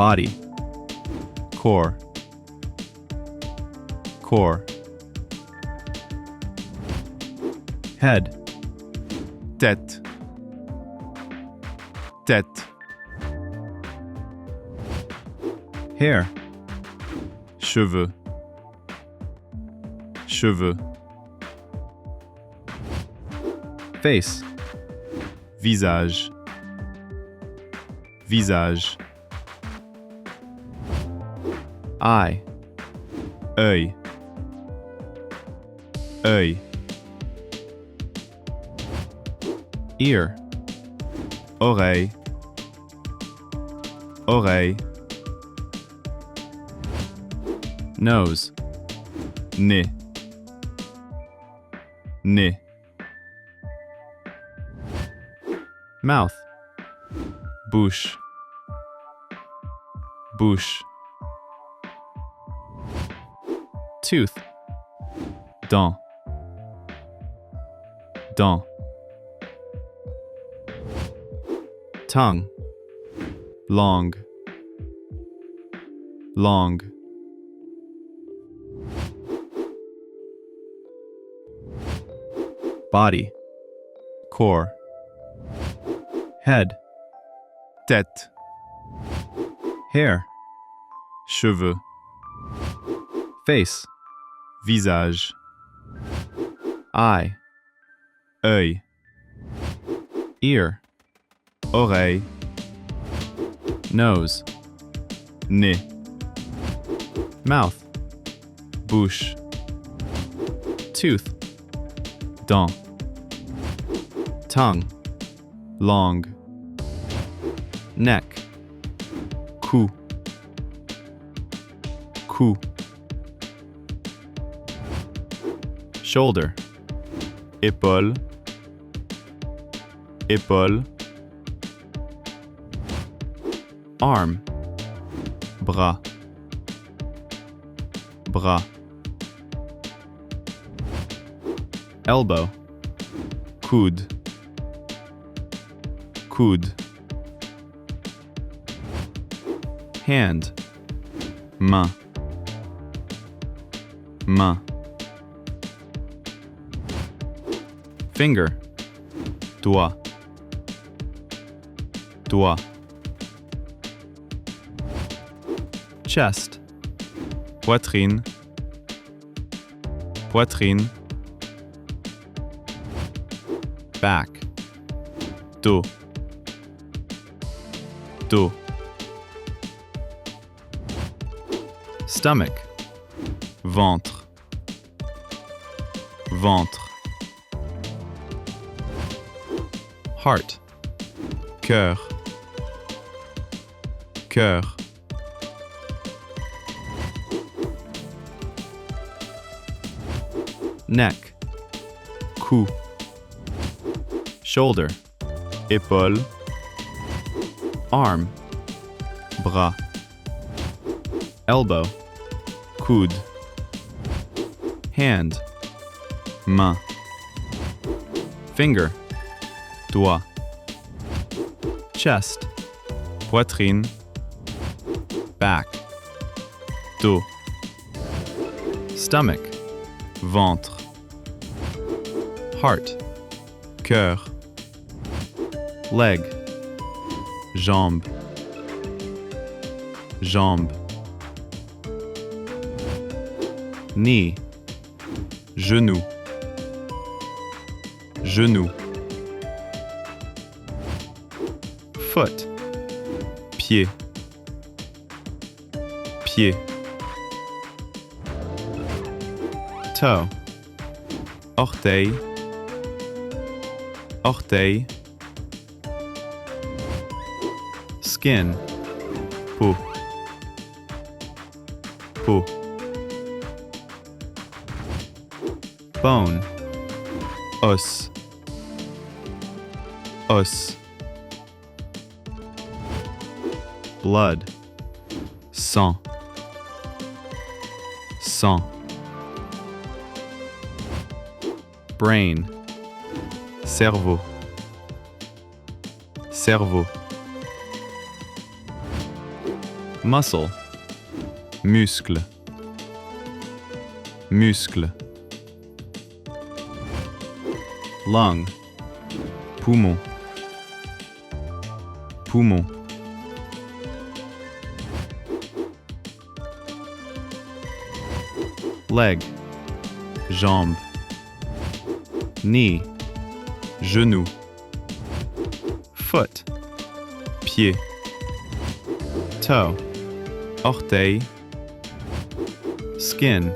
body, corps, corps. Head, tête, tête. Hair, cheveux, cheveux. Face, visage, visage. Eye, œil, œil. Ear, oreille, oreille. Nose, nez, nez. Mouth, bouche, bouche. Tooth, dent, dent. Tongue, long, long. Body, corps. Head, tête. Hair, cheveux. Face, visage. Eye, œil. Ear, oreille. Nose, nez. Mouth, bouche. Tooth, dent. Tongue, long. Neck, cou, cou. Shoulder, épaule, épaule. Arm, bras, bras. Elbow, coude, coude. Hand, main, main. Finger, doigt, doigt. Chest, poitrine, poitrine. Back, dos, dos. Stomach, ventre, ventre. Heart, cœur, cœur. Neck, cou. Shoulder, épaule. Arm, bras. Elbow, coude. Hand, main. Finger, doigt. Chest, poitrine. Back, dos. Stomach, ventre. Heart, cœur. Leg, jambe, jambe. Knee, genou, genou. Foot, pied, pied. Toe, orteil, orteil. Skin, peau, peau. Bone, os, os. Blood, sang, sang. Brain, cerveau, cerveau. muscle, muscle, muscle, lung, poumon, poumon, leg, jambe, knee, genou, foot, pied, toe, orteil, skin,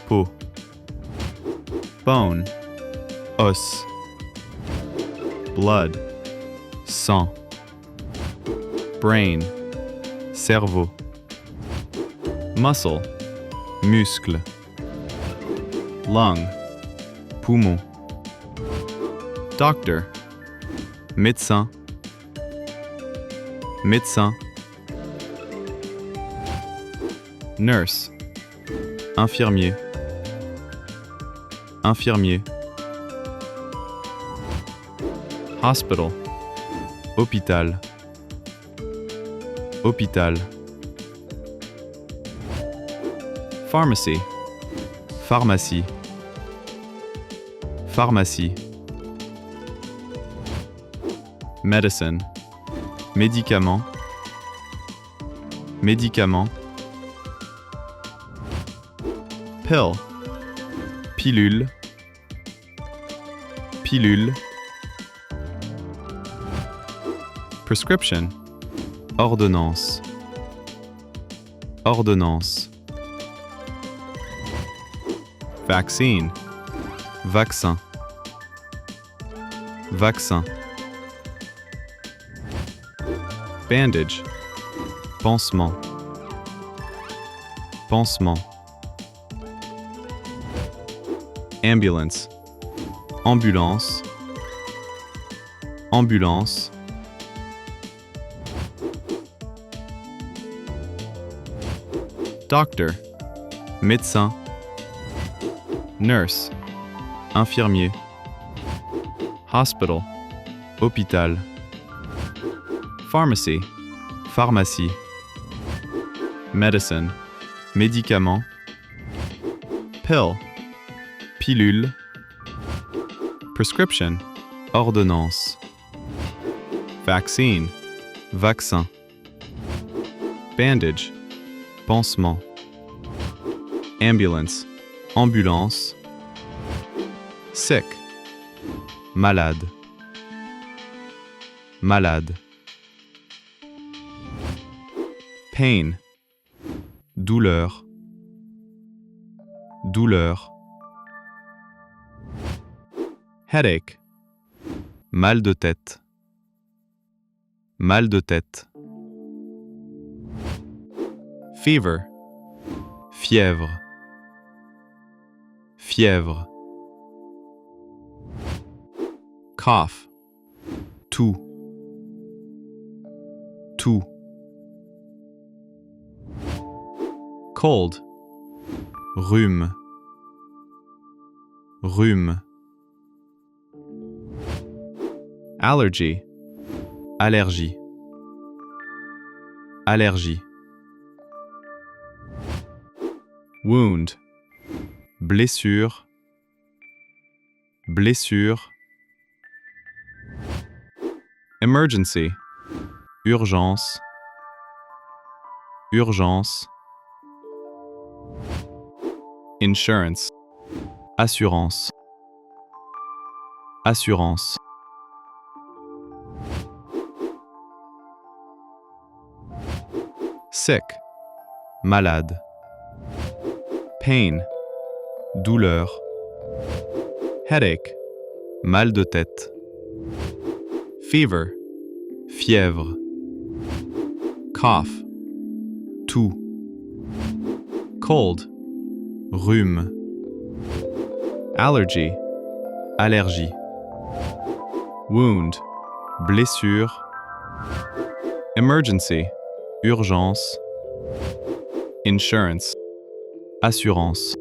peau, bone, os, blood, sang, brain, cerveau, muscle, muscle, lung, poumon, doctor, médecin, médecin, nurse, infirmier, infirmier, hospital, hôpital, hôpital, pharmacy, pharmacie, pharmacie, medicine, médicament, médicament, pill, pilule, pilule, prescription, ordonnance, ordonnance, vaccine, vaccin, vaccin, bandage, pansement, pansement, ambulance, ambulance, ambulance, doctor, médecin, nurse, infirmier, hospital, hôpital, pharmacy, pharmacie, medicine, médicament, pill, pilule, prescription, ordonnance, vaccine, vaccin, bandage, pansement, ambulance, ambulance, sick, malade, malade, pain, douleur, douleur, headache, mal de tête, mal de tête, fever, fièvre, fièvre, cough, toux, toux, cold, rhume, rhume, allergy, allergie, allergie, wound, blessure, blessure, emergency, urgence, urgence, insurance, assurance, assurance, sick, malade, pain, douleur, headache, mal de tête, fever, fièvre, cough, toux, cold, rhume, allergy, allergie, wound, blessure, emergency, urgence, insurance, assurance.